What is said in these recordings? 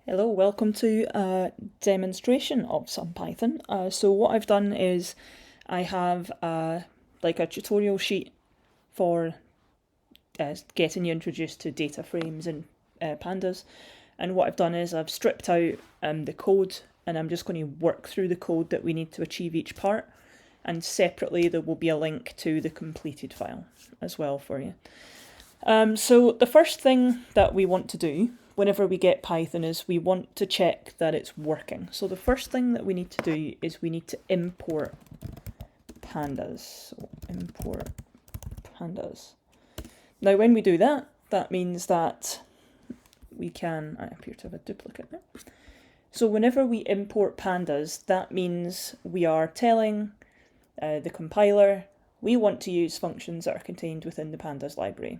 Hello, welcome to a demonstration of SunPython. So what I've done is I have like a tutorial sheet for getting you introduced to data frames and pandas. And what I've done is I've stripped out the code, and I'm just going to work through the code that we need to achieve each part. And separately there will be a link to the completed file as well for you. So the first thing that we want to do whenever we get Python is we want to check that it's working. So the first thing that we need to do is we need to import pandas. So import pandas. Now when we do that, that means that we can, I appear to have a duplicate there. So whenever we import pandas, that means we are telling the compiler we want to use functions that are contained within the pandas library.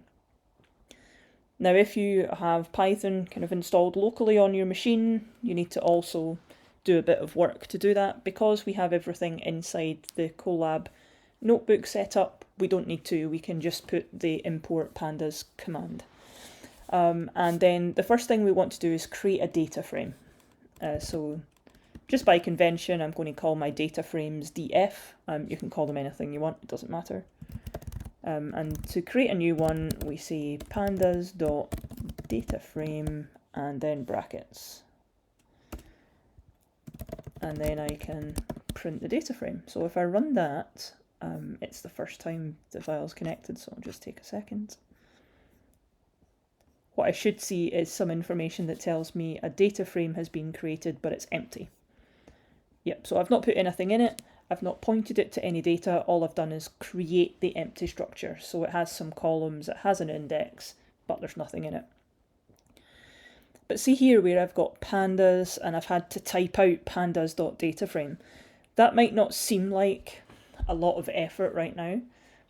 Now, if you have Python kind of installed locally on your machine, you need to also do a bit of work to do that. Because we have everything inside the Colab notebook set up, we don't need to. We can just put the import pandas command. And then the first thing we want to do is create a data frame. So just by convention, I'm going to call my data frames df. You can call them anything you want, it doesn't matter. And to create a new one, we say pandas.dataframe and then brackets. And then I can print the data frame. So if I run that, it's the first time the file's connected, so I'll just take a second. What I should see is some information that tells me a data frame has been created, but it's empty. Yep, so I've not put anything in it. I've not pointed it to any data. All I've done is create the empty structure. So it has some columns, it has an index, but there's nothing in it. But see here where I've got pandas and I've had to type out pandas.dataframe. That might not seem like a lot of effort right now,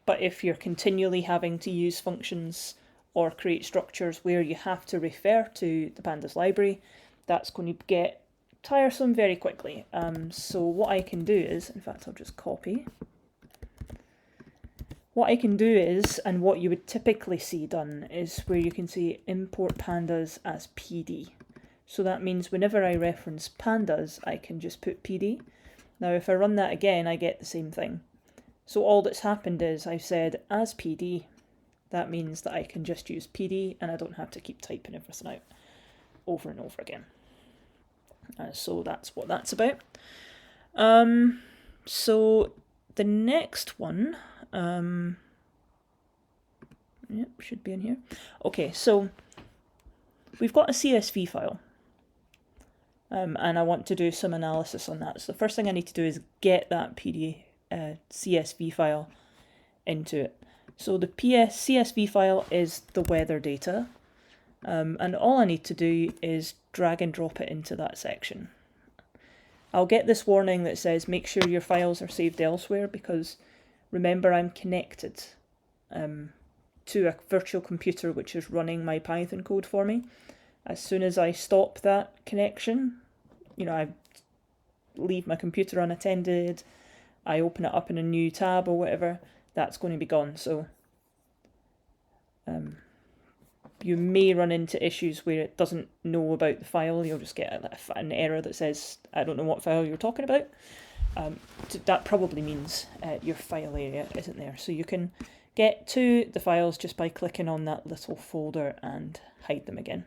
but if you're continually having to use functions or create structures where you have to refer to the pandas library, that's going to get tiresome very quickly. So what I can do is, in fact, I'll just copy. What I can do is, and what you would typically see done, is where you can say import pandas as PD. So that means whenever I reference pandas, I can just put PD. Now if I run that again, I get the same thing. So all that's happened is I've said as PD. That means that I can just use PD and I don't have to keep typing everything out over and over again. So that's what that's about. So the next one, yep, should be in here. Okay, so we've got a CSV file, and I want to do some analysis on that. So the first thing I need to do is get that CSV file into it. So the CSV file is the weather data. And all I need to do is drag and drop it into that section. I'll get this warning that says make sure your files are saved elsewhere, because remember I'm connected to a virtual computer which is running my Python code for me. As soon as I stop that connection, I leave my computer unattended, I open it up in a new tab or whatever, that's going to be gone. So you may run into issues where it doesn't know about the file. You'll just get an error that says, I don't know what file you're talking about. That probably means your file area isn't there. So you can get to the files just by clicking on that little folder and hide them again.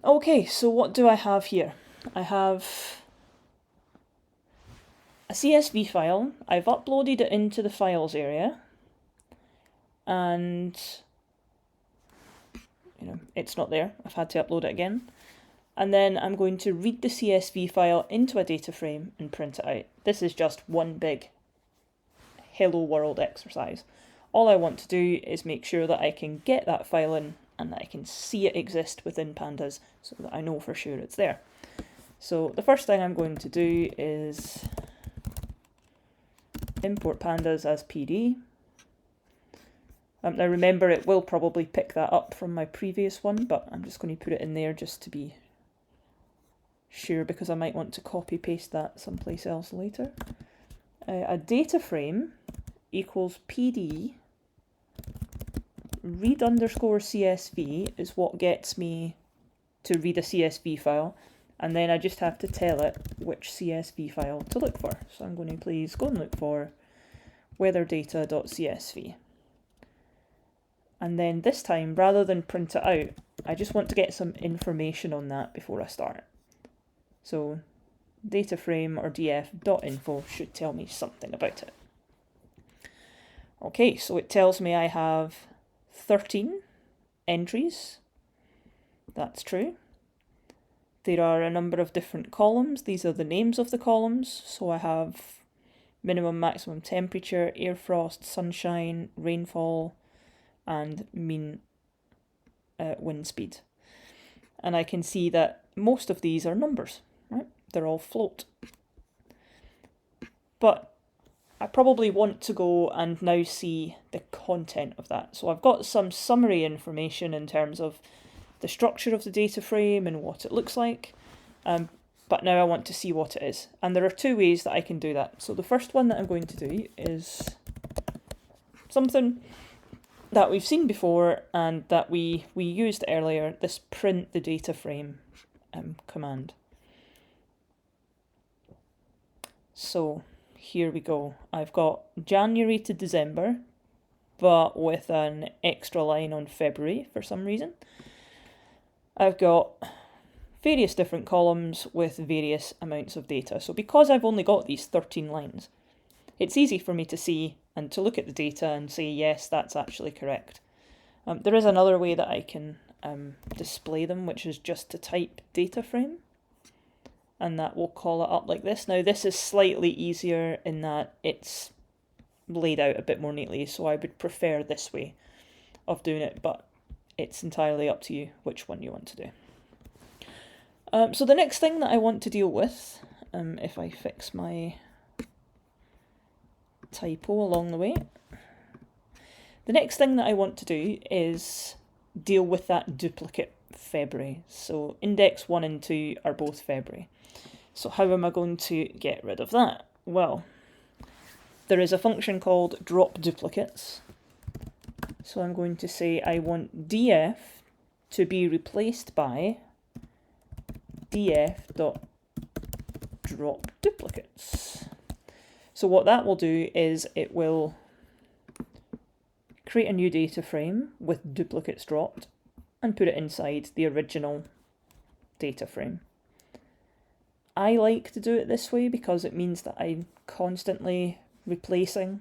Okay, so what do I have here? I have a CSV file. I've uploaded it into the files area, and it's not there. I've had to upload it again. And then I'm going to read the CSV file into a data frame and print it out. This is just one big hello world exercise. All I want to do is make sure that I can get that file in and that I can see it exist within pandas so that I know for sure it's there. So the first thing I'm going to do is import pandas as PD. Now remember, it will probably pick that up from my previous one, but I'm just going to put it in there just to be sure, because I might want to copy paste that someplace else later. A data frame equals PD read_CSV is what gets me to read a CSV file, and then I just have to tell it which CSV file to look for. So I'm going to please go and look for weatherdata.csv. And then this time, rather than print it out, I just want to get some information on that before I start. So dataframe or df.info should tell me something about it. Okay, so it tells me I have 13 entries. That's true. There are a number of different columns. These are the names of the columns. So I have minimum, maximum temperature, air frost, sunshine, rainfall, and mean wind speed. And I can see that most of these are numbers, right? They're all float. But I probably want to go and now see the content of that. So I've got some summary information in terms of the structure of the data frame and what it looks like. But now I want to see what it is. And there are two ways that I can do that. So the first one that I'm going to do is something that we've seen before and that we used earlier, this print the data frame command. So here we go. I've got January to December, but with an extra line on February for some reason. I've got various different columns with various amounts of data. So because I've only got these 13 lines, it's easy for me to see and to look at the data and say, yes, that's actually correct. There is another way that I can display them, which is just to type data frame, and that will call it up like this. Now, this is slightly easier in that it's laid out a bit more neatly, so I would prefer this way of doing it, but it's entirely up to you which one you want to do. So the next thing that I want to deal with, if I fix my typo along the way, the next thing that I want to do is deal with that duplicate February. So index 1 and 2 are both February. So how am I going to get rid of that? Well, there is a function called drop duplicates. So I'm going to say I want df to be replaced by df.drop duplicates. So what that will do is it will create a new data frame with duplicates dropped and put it inside the original data frame. I like to do it this way because it means that I'm constantly replacing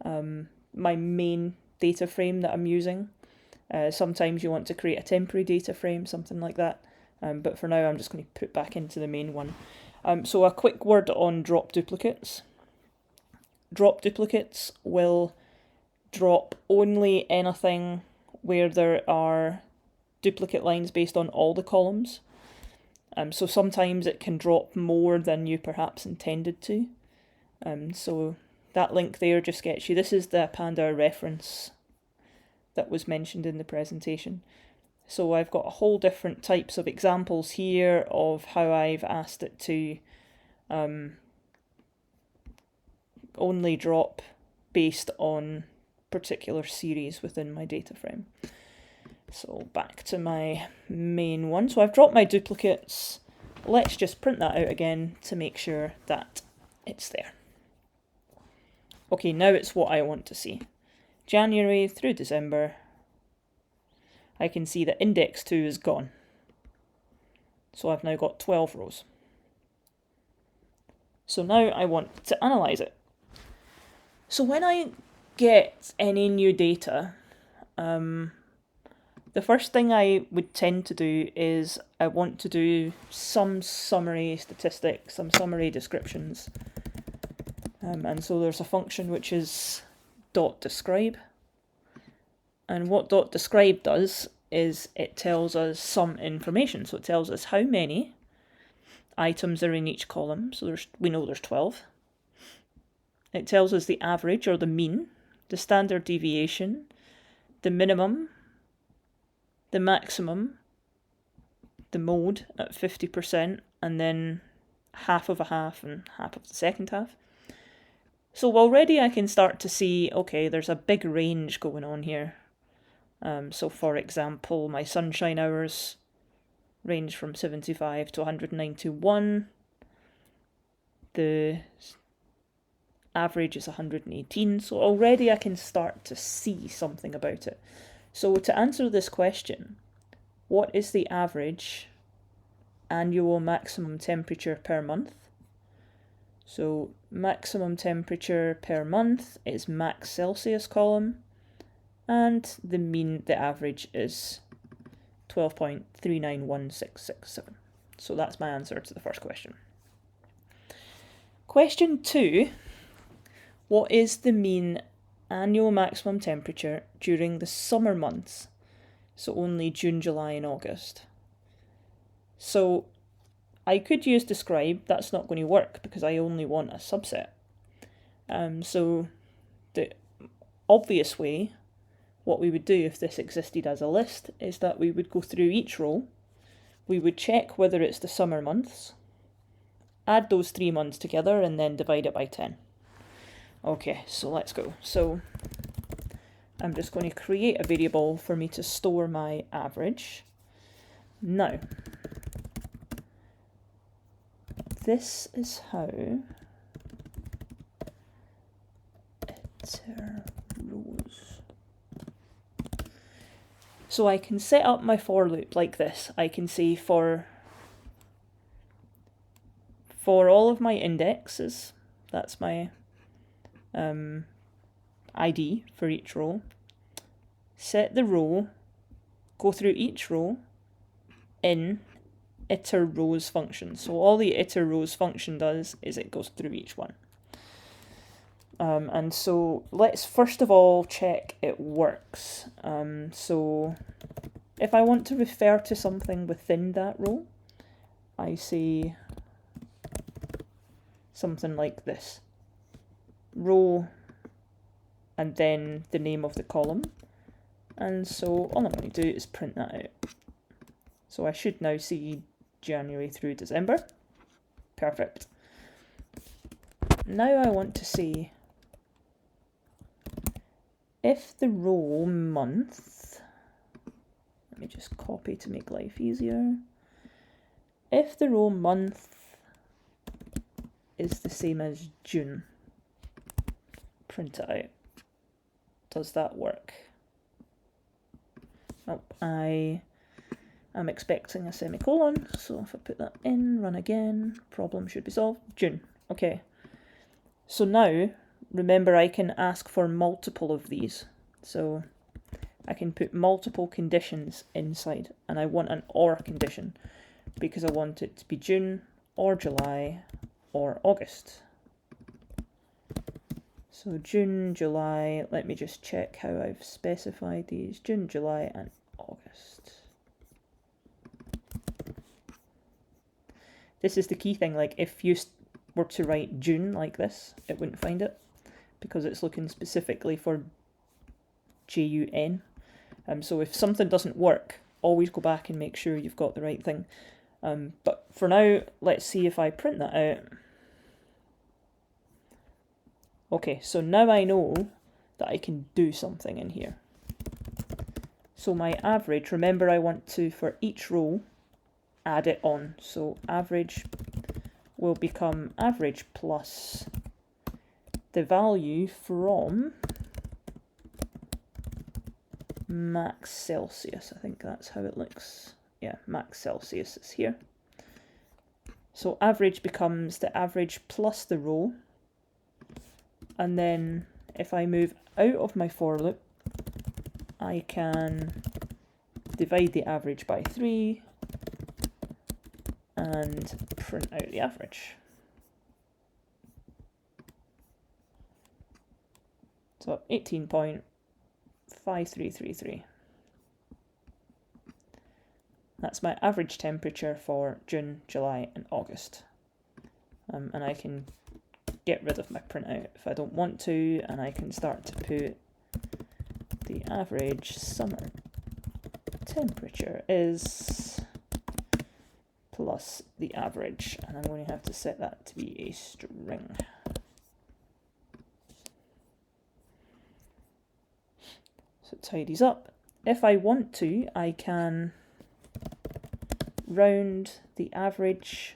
my main data frame that I'm using. Sometimes you want to create a temporary data frame, something like that. But for now, I'm just going to put back into the main one. So a quick word on drop duplicates. Drop duplicates will drop only anything where there are duplicate lines based on all the columns. So sometimes it can drop more than you perhaps intended to. So that link there just gets you. This is the Panda reference that was mentioned in the presentation. So I've got a whole different types of examples here of how I've asked it to only drop based on particular series within my data frame. So back to my main one. So I've dropped my duplicates. Let's just print that out again to make sure that it's there. Okay, now it's what I want to see. January through December. I can see that index 2 is gone. So I've now got 12 rows. So now I want to analyse it. So when I get any new data, the first thing I would tend to do is I want to do some summary statistics, some summary descriptions. And so there's a function which is .describe. And what .describe does is it tells us some information. So it tells us how many items are in each column. So we know there's 12. It tells us the average or the mean, the standard deviation, the minimum, the maximum, the mode at 50%, and then half of a half and half of the second half. So already I can start to see, okay, there's a big range going on here. So for example, my sunshine hours range from 75 to 191. The average is 118, so already I can start to see something about it. So to answer this question, what is the average annual maximum temperature per month? So maximum temperature per month is max Celsius column, and the average is 12.391667. So that's my answer to the first question. Question 2, what is the mean annual maximum temperature during the summer months? So only June, July and August. So I could use describe, that's not going to work because I only want a subset. So the obvious way, what we would do if this existed as a list, is that we would go through each row, we would check whether it's the summer months, add those 3 months together and then divide it by 10. Okay, so let's go. So I'm just going to create a variable for me to store my average. Now, this is how iter rows. So I can set up my for loop like this. I can say for all of my indexes, that's my ID for each row, set the row, go through each row in iter rows function. So all the iter rows function does is it goes through each one. And so let's first of all check it works. So if I want to refer to something within that row, I say something like this. Row and then the name of the column. And so all I'm going to do is print that out. So I should now see January through December. Perfect. Now I want to see if the row month, let me just copy to make life easier. If the row month is the same as June, print it out. Does that work? Nope, I am expecting a semicolon, so if I put that in, run again, problem should be solved. June, okay. So now, remember I can ask for multiple of these. So I can put multiple conditions inside, and I want an or condition because I want it to be June or July or August. So June, July, let me just check how I've specified these. June, July and August. This is the key thing, like if you were to write June like this, it wouldn't find it because it's looking specifically for JUN. So if something doesn't work, always go back and make sure you've got the right thing. But for now, let's see if I print that out. Okay, so now I know that I can do something in here. So my average, remember I want to, for each row, add it on. So average will become average plus the value from max Celsius. I think that's how it looks. Yeah, max Celsius is here. So average becomes the average plus the row. And then if I move out of my for loop, I can divide the average by 3 and print out the average. So 18.5333. That's my average temperature for June, July and August. And I can get rid of my printout if I don't want to, and I can start to put the average summer temperature is plus the average, and I'm going to have to set that to be a string. So it tidies up. If I want to, I can round the average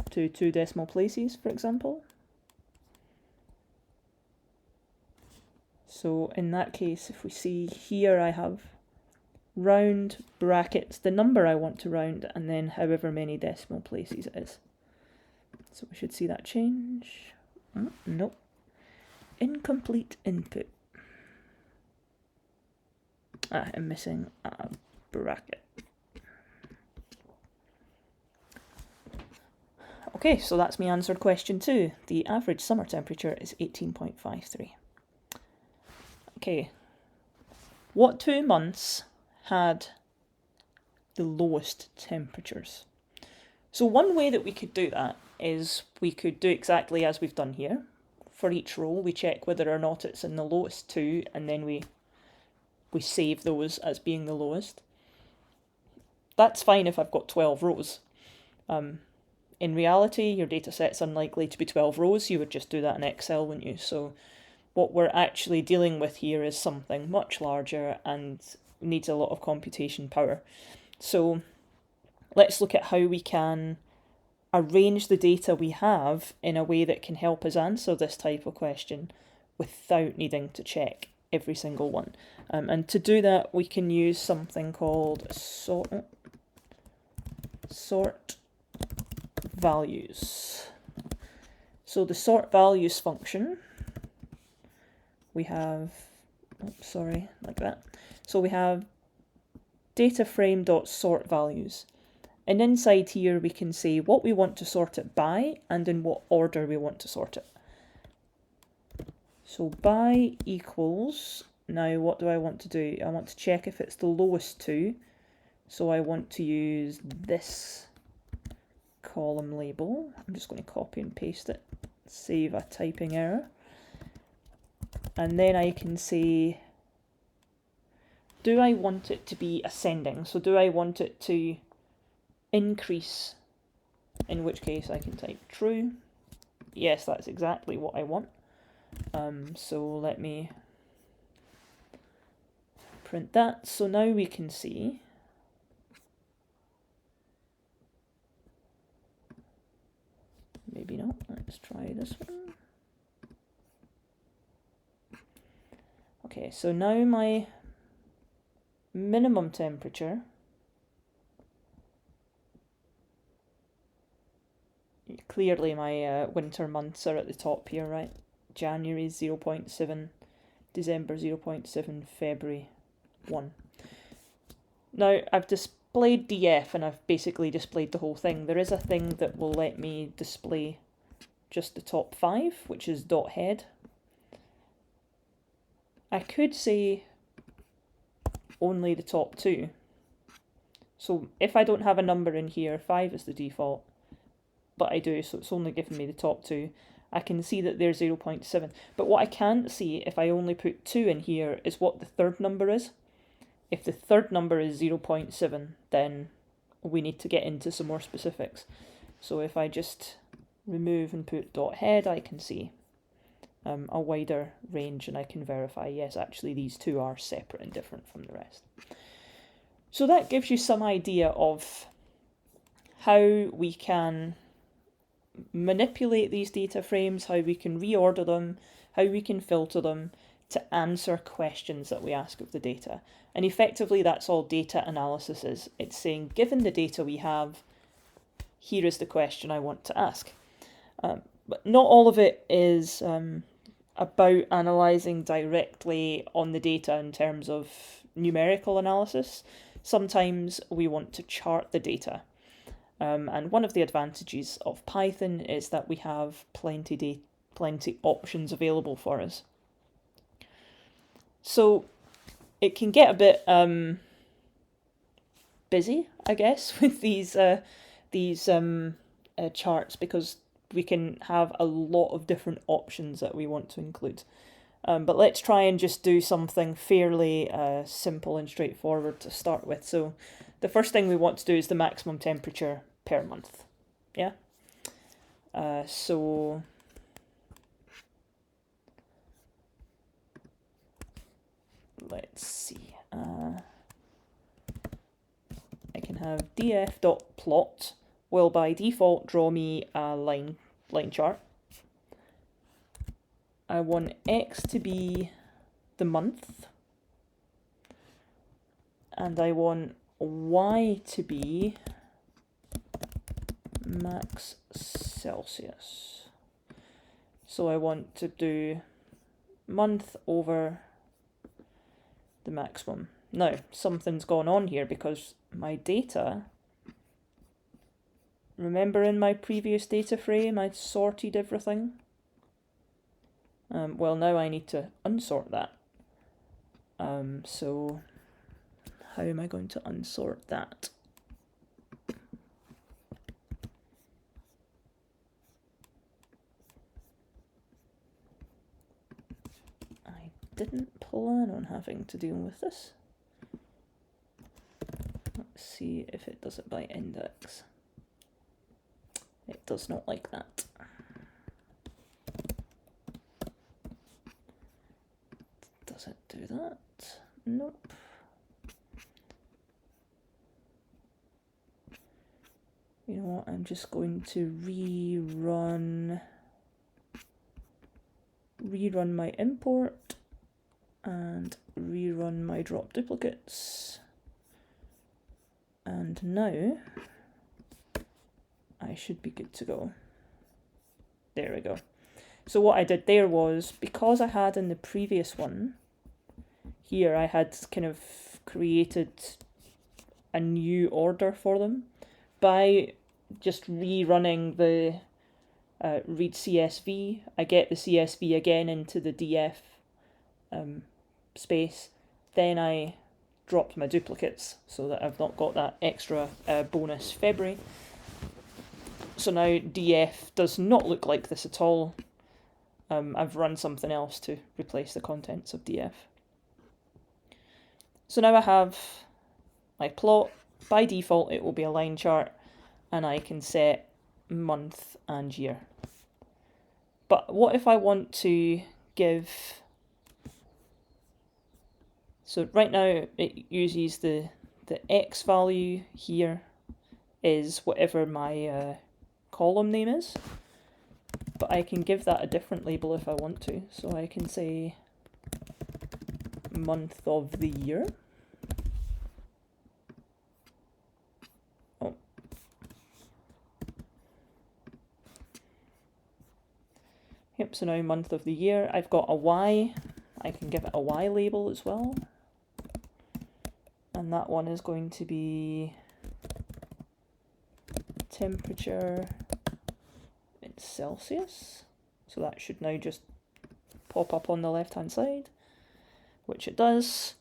to 2 decimal places, for example. So in that case, if we see here, I have round brackets, the number I want to round, and then however many decimal places it is. So we should see that change. Nope. Incomplete input. I'm missing a bracket. Okay, so that's me answered question 2. The average summer temperature is 18.53. Okay, what 2 months had the lowest temperatures? So one way that we could do that is we could do exactly as we've done here. For each row, we check whether or not it's in the lowest 2, and then we save those as being the lowest. That's fine if I've got 12 rows. In reality, your data set's unlikely to be 12 rows. You would just do that in Excel, wouldn't you? So what we're actually dealing with here is something much larger and needs a lot of computation power. So let's look at how we can arrange the data we have in a way that can help us answer this type of question without needing to check every single one. And to do that, we can use something called sort values. So the sort values function, we have, like that. So we have data frame.sort values. And inside here, we can say what we want to sort it by and in what order we want to sort it. So by equals, now what do I want to do? I want to check if it's the lowest 2. So I want to use this column label. I'm just going to copy and paste it, save a typing error. And then I can say, do I want it to be ascending? So do I want it to increase? In which case I can type true. Yes, that's exactly what I want. So let me print that. So now we can see maybe not. Let's try this one. Okay, so now my minimum temperature clearly my winter months are at the top here, right? January 0.7, December 0.7, February 1. Now I've displayed DF and I've basically displayed the whole thing. There is a thing that will let me display just the top 5, which is dot head. I could say only the top 2. So if I don't have a number in here, 5 is the default, but I do, so it's only giving me the top 2. I can see that they're 0.7, but what I can't see if I only put 2 in here is what the third number is. If the third number is 0.7, then we need to get into some more specifics. So if I just remove and put dot head, I can see a wider range, and I can verify, yes, actually these 2 are separate and different from the rest. So that gives you some idea of how we can manipulate these data frames, how we can reorder them, how we can filter them to answer questions that we ask of the data. And effectively that's all data analysis is. It's saying, given the data we have, here is the question I want to ask. But not all of it is about analysing directly on the data in terms of numerical analysis. Sometimes we want to chart the data. And one of the advantages of Python is that we have plenty options available for us. So it can get a bit busy, I guess, with these charts, because we can have a lot of different options that we want to include. But let's try and just do something fairly simple and straightforward to start with. So the first thing we want to do is the maximum temperature per month. Yeah. So let's see. I can have df.plot will by default draw me a line chart. I want X to be the month, and I want Y to be max Celsius. So I want to do month over the maximum. Now, something's gone on here because my data, remember in my previous data frame I sorted everything? Well, now I need to unsort that. So how am I going to unsort that? I didn't plan on having to deal with this. Let's see if it does it by index. It does not like that. Does it do that? Nope. You know what, I'm just going to rerun my import and rerun my drop duplicates. And now I should be good to go. There we go. So what I did there was, because I had in the previous one, here I had kind of created a new order for them by just rerunning the read CSV. I get the CSV again into the DF space, then I dropped my duplicates so that I've not got that extra bonus February. So now DF does not look like this at all. I've run something else to replace the contents of DF. So now I have my plot. By default it will be a line chart, and I can set month and year. But what if I want to give... So right now it uses the X value here is whatever my column name is, but I can give that a different label if I want to. So I can say month of the year. Oh. Yep, so now month of the year. I've got a Y. I can give it a Y label as well. And that one is going to be temperature in Celsius. So that should now just pop up on the left hand side, which it does.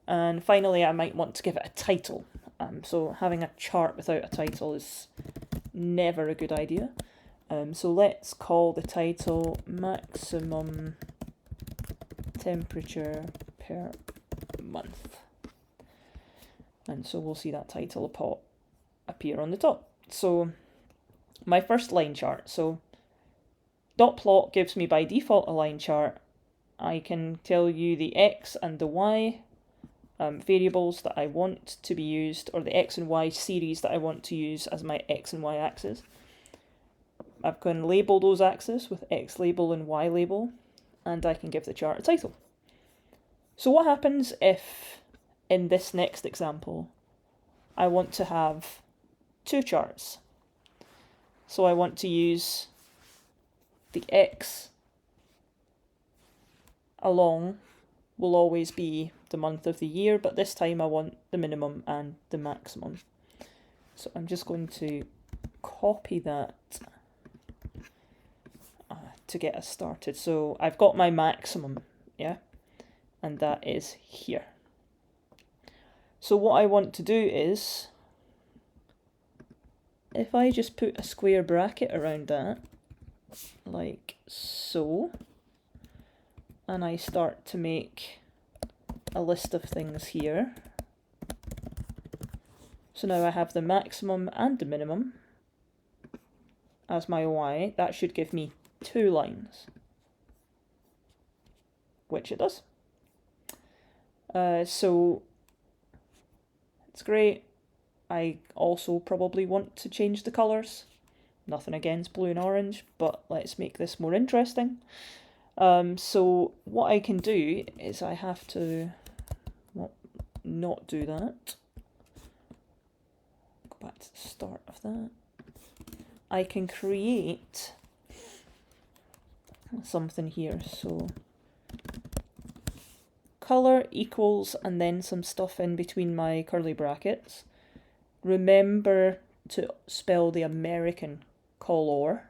And finally I might want to give it a title. So having a chart without a title is never a good idea. So let's call the title maximum temperature per month. And so we'll see that title appear on the top. So my first line chart. So dot plot gives me by default a line chart. I can tell you the X and the Y variables that I want to be used, or the X and Y series that I want to use as my X and Y axis. I've gone label those axes with X label and Y label, and I can give the chart a title. So what happens if, in this next example, I want to have two charts? So I want to use the X along will always be the month of the year, but this time I want the minimum and the maximum. So I'm just going to copy that to get us started. So I've got my maximum, yeah, and that is here. So what I want to do is, if I just put a square bracket around that, like so, and I start to make a list of things here. So now I have the maximum and the minimum as my Y. That should give me 2 lines, which it does. So it's great. I also probably want to change the colours. Nothing against blue and orange, but let's make this more interesting. So what I can do is I have to not do that. Go back to the start of that. I can create something here. So colour equals and then some stuff in between my curly brackets. Remember to spell the American colour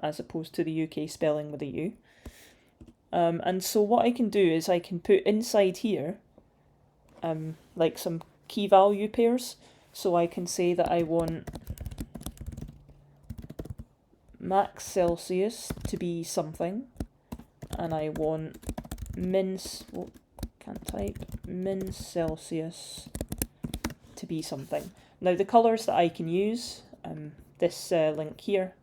as opposed to the UK spelling with a U. And so what I can do is I can put inside here like some key value pairs. So I can say that I want max Celsius to be something, and I want min Celsius to be something. Now the colours that I can use, this link here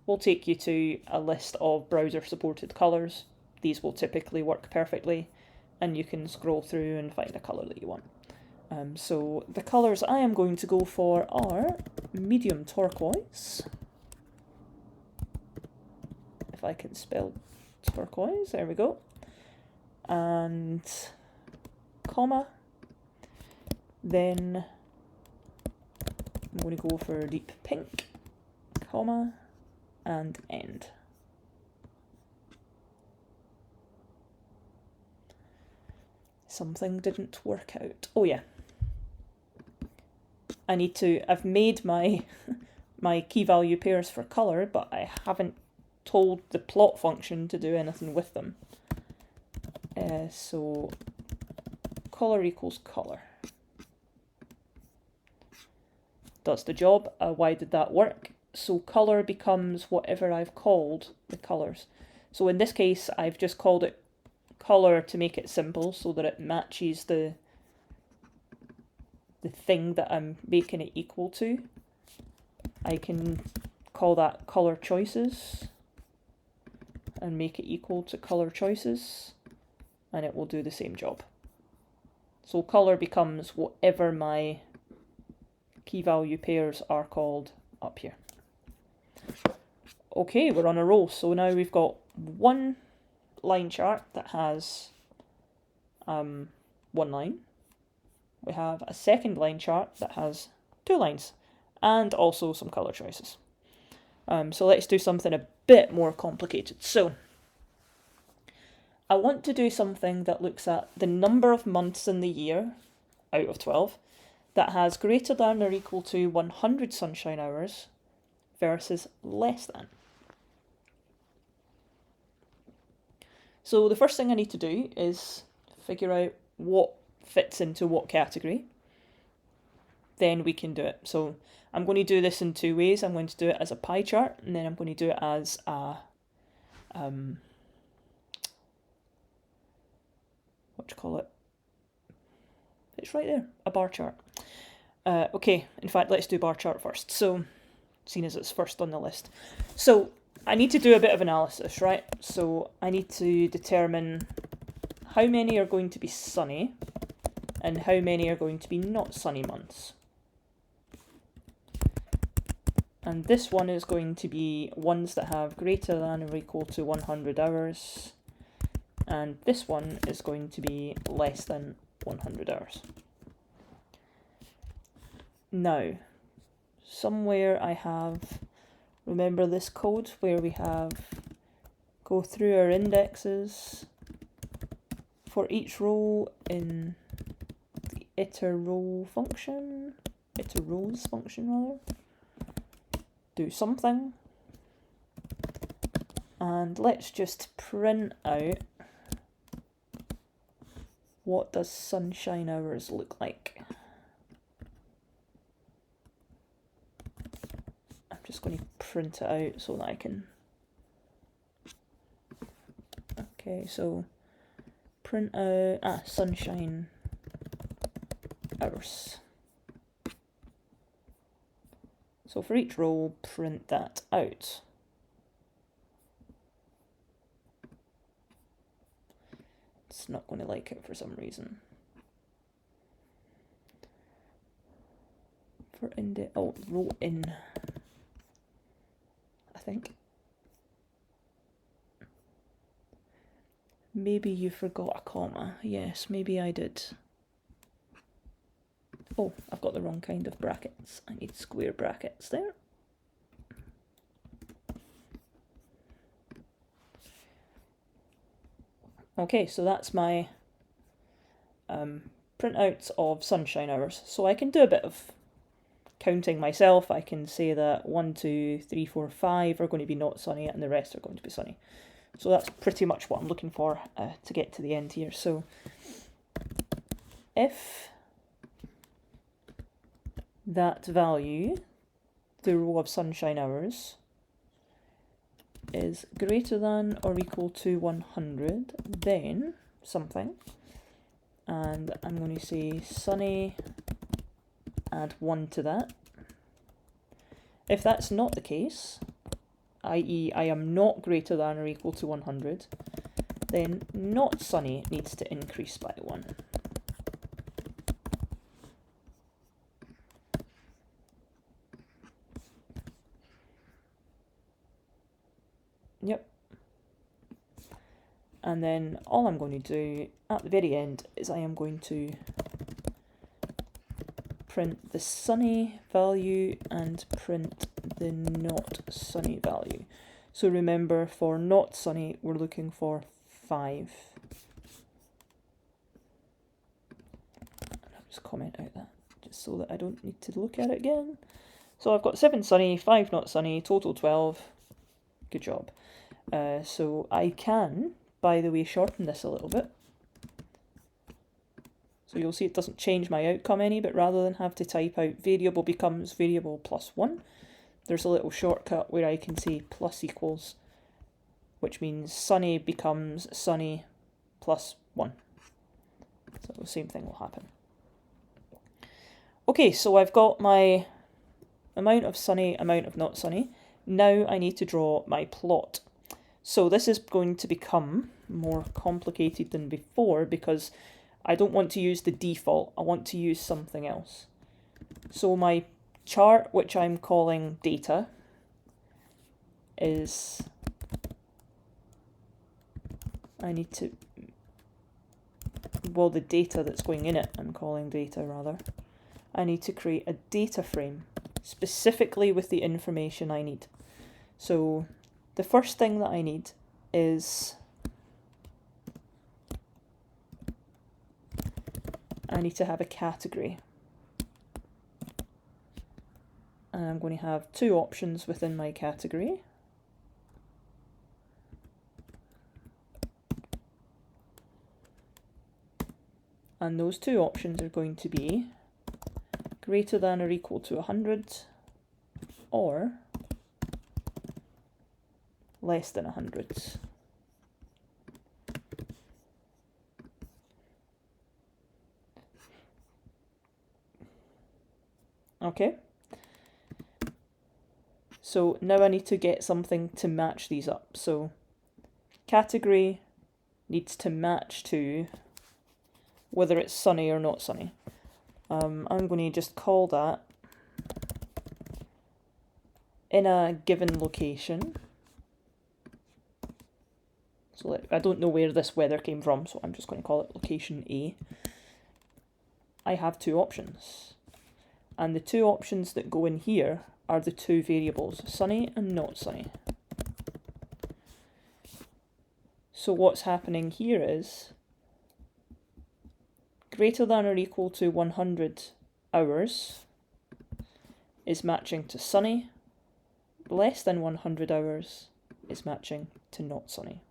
will take you to a list of browser supported colours. These will typically work perfectly, and you can scroll through and find a colour that you want. So the colours I am going to go for are medium turquoise. If I can spell turquoise, there we go. And comma. Then I'm going to go for deep pink, comma, and end. Something didn't work out. Oh yeah. I've made my my key value pairs for colour, but I haven't told the plot function to do anything with them. So colour equals colour. Does the job. Why did that work? So colour becomes whatever I've called the colours. So in this case, I've just called it colour to make it simple so that it matches the thing that I'm making it equal to. I can call that colour choices and make it equal to colour choices, and it will do the same job. So colour becomes whatever my key value pairs are called up here. Okay, we're on a roll. So now we've got one line chart that has one line. We have a second line chart that has 2 lines, and also some colour choices. So let's do something a bit more complicated. So I want to do something that looks at the number of months in the year out of 12 that has greater than or equal to 100 sunshine hours versus less than. So the first thing I need to do is figure out what fits into what category. Then we can do it. So I'm going to do this in 2 ways. I'm going to do it as a pie chart, and then I'm going to do it as a it's right there, a bar chart. Okay, in fact, let's do bar chart first. So, seeing as it's first on the list. So, I need to do a bit of analysis, right? So, I need to determine how many are going to be sunny and how many are going to be not sunny months. And this one is going to be ones that have greater than or equal to 100 hours. And this one is going to be less than 100 hours. Now, somewhere I have, remember this code where we have go through our indexes for each row in the iterRow function, iterRows function rather. Do something. And let's just print out what does sunshine hours look like. I'm just going to print it out so that I can... Okay, so print out sunshine hours. So for each row, print that out. It's not going to like it for some reason. for index, oh, row in, I think. Maybe you forgot a comma. Yes, maybe I did. Oh, I've got the wrong kind of brackets. I need square brackets there. Okay, so that's my printouts of sunshine hours. So I can do a bit of counting myself. I can say that 1, 2, 3, 4, 5 are going to be not sunny and the rest are going to be sunny. So that's pretty much what I'm looking for to get to the end here. So if that value, the row of sunshine hours, is greater than or equal to 100, then something, and I'm going to say sunny, add 1 to that. If that's not the case, i.e. I am not greater than or equal to 100, then not sunny needs to increase by 1. Yep. And then all I'm going to do at the very end is I am going to print the sunny value and print the not sunny value. So remember, for not sunny, we're looking for 5. And I'll just comment out that, just so that I don't need to look at it again. So I've got 7 sunny, 5 not sunny, total 12. Good job. So I can, by the way, shorten this a little bit. So you'll see it doesn't change my outcome any, but rather than have to type out variable becomes variable plus 1, there's a little shortcut where I can say plus equals, which means sunny becomes sunny plus 1. So the same thing will happen. Okay, so I've got my amount of sunny, amount of not sunny. Now I need to draw my plot. So this is going to become more complicated than before because I don't want to use the default, I want to use something else. So my chart, which I'm calling data, is, I need to, well, the data that's going in it, I'm calling data rather. I need to create a data frame specifically with the information I need. So the first thing that I need is I need to have a category. And I'm going to have 2 options within my category. And those 2 options are going to be greater than or equal to 100 or less than 100. Okay. So now I need to get something to match these up. So category needs to match to whether it's sunny or not sunny. I'm going to just call that in a given location. So I don't know where this weather came from, so I'm just going to call it location A. I have 2 options. And the 2 options that go in here are the 2 variables, sunny and not sunny. So what's happening here is greater than or equal to 100 hours is matching to sunny, less than 100 hours is matching to not sunny.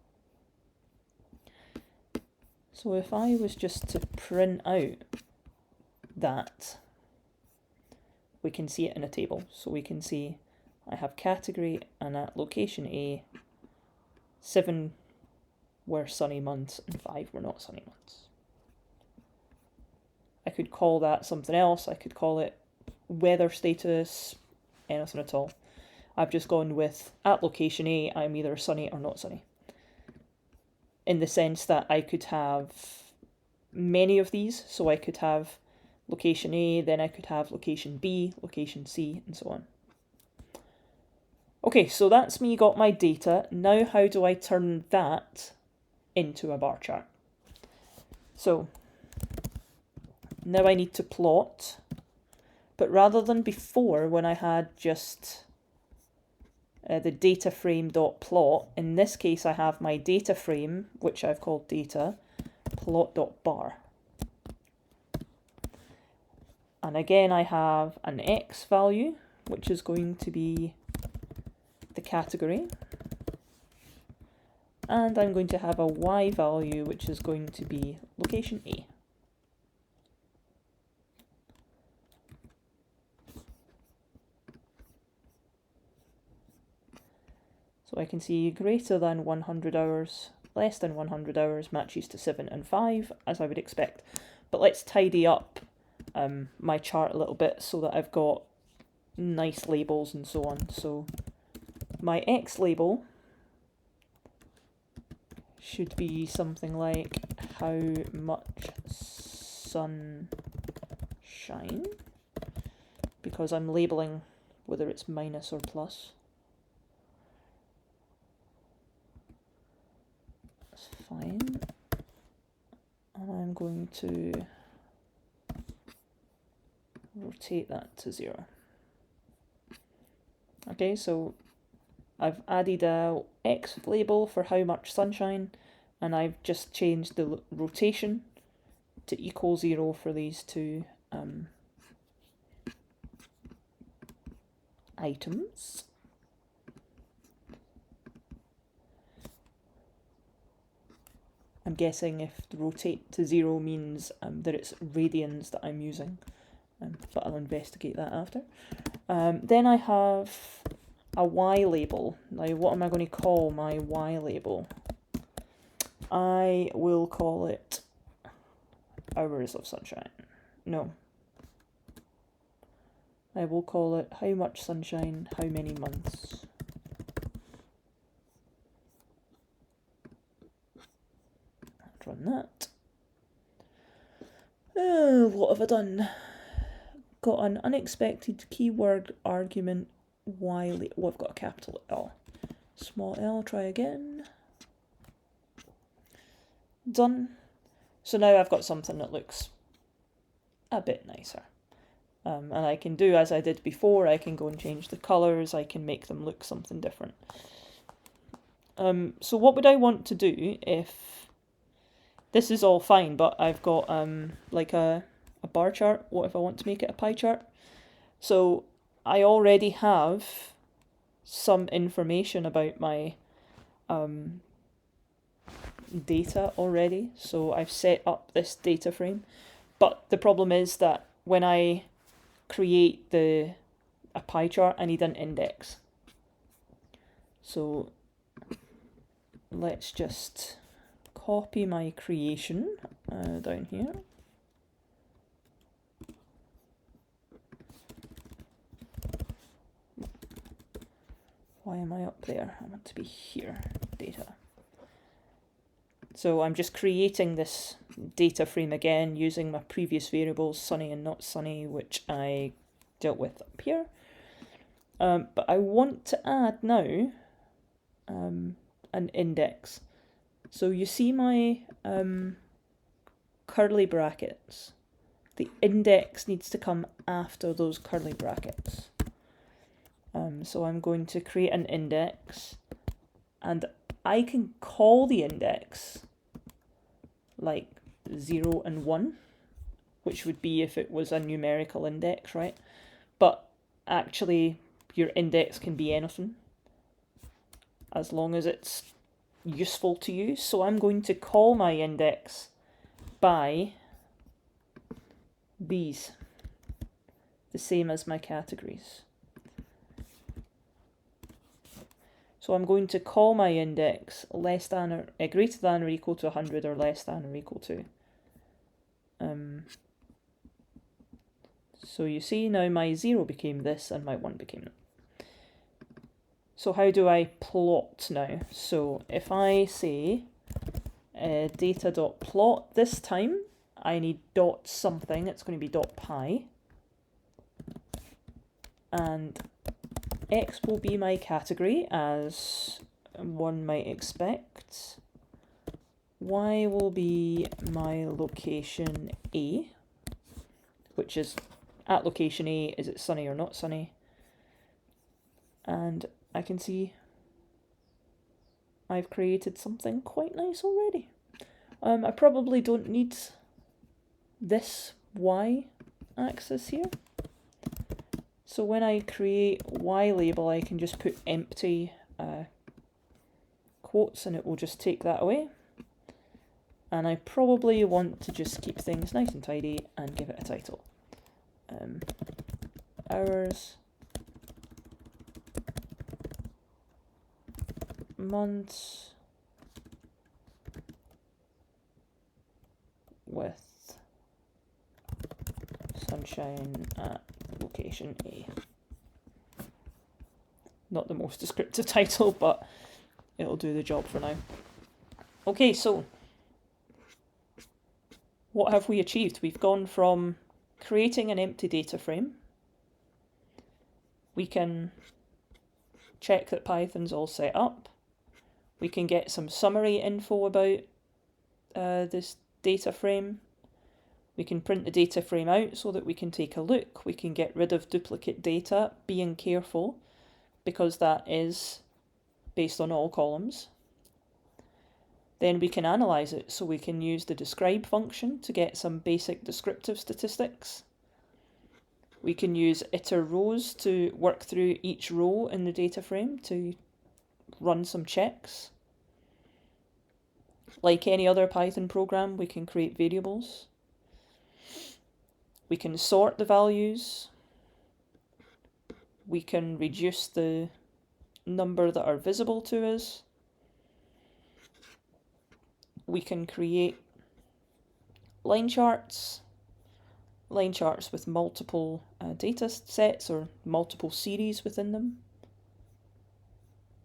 So if I was just to print out that, we can see it in a table. So we can see I have category, and at location A, 7 were sunny months and 5 were not sunny months. I could call that something else. I could call it weather status, anything at all. I've just gone with at location A, I'm either sunny or not sunny. In the sense that I could have many of these, so I could have location A, then I could have location B, location C, and so on. Okay, so that's me got my data. Now how do I turn that into a bar chart? So now I need to plot, but rather than before when I had just the data frame dot plot, in this case I have my data frame, which I've called data, plot dot bar. And again I have an X value, which is going to be the category. And I'm going to have a Y value, which is going to be location A. So I can see greater than 100 hours, less than 100 hours matches to 7 and 5, as I would expect. But let's tidy up my chart a little bit so that I've got nice labels and so on. So my X label should be something like how much sunshine, because I'm labeling whether it's minus or plus. That's fine. And I'm going to rotate that to 0. Okay, so I've added a X label for how much sunshine, and I've just changed the rotation to equal 0 for these two items. I'm guessing if the rotate to 0 means that it's radians that I'm using, but I'll investigate that after. Then I have a Y label. Now what am I going to call my Y label? I will call it hours of sunshine. No. I will call it how much sunshine, how many months. I'll run that. What have I done? Got an unexpected keyword argument Y label. Oh, I've got a capital L. Small l, try again. Done. So now I've got something that looks a bit nicer. And I can do as I did before, I can go and change the colours, I can make them look something different. So what would I want to do if this is all fine, but I've got like a bar chart? What if I want to make it a pie chart? So I already have some information about my data already, so I've set up this data frame, but the problem is that when I create a pie chart, I need an index. So let's just copy my creation down here. Why am I up there? I want to be here, data. So I'm just creating this data frame again using my previous variables, sunny and not sunny, which I dealt with up here. But I want to add now an index. So you see my curly brackets. The index needs to come after those curly brackets. So I'm going to create an index, and I can call the index like 0 and 1, which would be if it was a numerical index, right? But actually your index can be anything as long as it's useful to you. So I'm going to call my index by these, the same as my categories. So I'm going to call my index less than or greater than or equal to 100 or less than or equal to. So you see now my 0 became this and my 1 became that. So how do I plot now? So if I say data.plot, this time I need dot something. It's going to be dot pi. And X will be my category, as one might expect. Y will be my location A, which is at location A, is it sunny or not sunny? And I can see I've created something quite nice already. I probably don't need this Y axis here. So when I create Y label, I can just put empty quotes and it will just take that away. And I probably want to just keep things nice and tidy and give it a title. Hours, months, with sunshine at location A. Not the most descriptive title, but it'll do the job for now. Okay, so what have we achieved? We've gone from creating an empty data frame. We can check that Python's all set up. We can get some summary info about this data frame. We can print the data frame out so that we can take a look. We can get rid of duplicate data, being careful, because that is based on all columns. Then we can analyze it, so we can use the describe function to get some basic descriptive statistics. We can use iter rows to work through each row in the data frame to run some checks. Like any other Python program, we can create variables. We can sort the values. We can reduce the number that are visible to us. We can create line charts with multiple data sets or multiple series within them.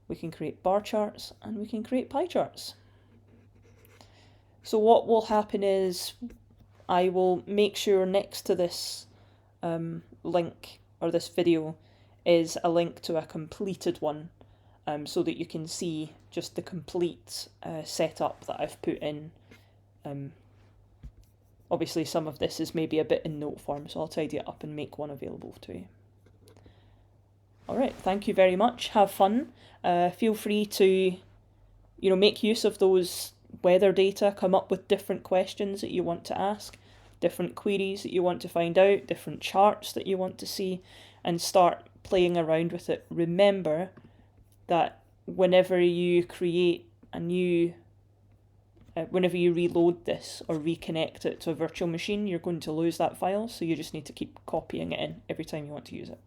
We can create bar charts and we can create pie charts. So what will happen is I will make sure next to this link or this video is a link to a completed one, so that you can see just the complete setup that I've put in. Obviously some of this is maybe a bit in note form, so I'll tidy it up and make one available to you. Alright, thank you very much. Have fun. Feel free to make use of those weather data, come up with different questions that you want to ask, different queries that you want to find out, different charts that you want to see, and start playing around with it. Remember that whenever you create a new, whenever you reload this or reconnect it to a virtual machine, you're going to lose that file, so you just need to keep copying it in every time you want to use it.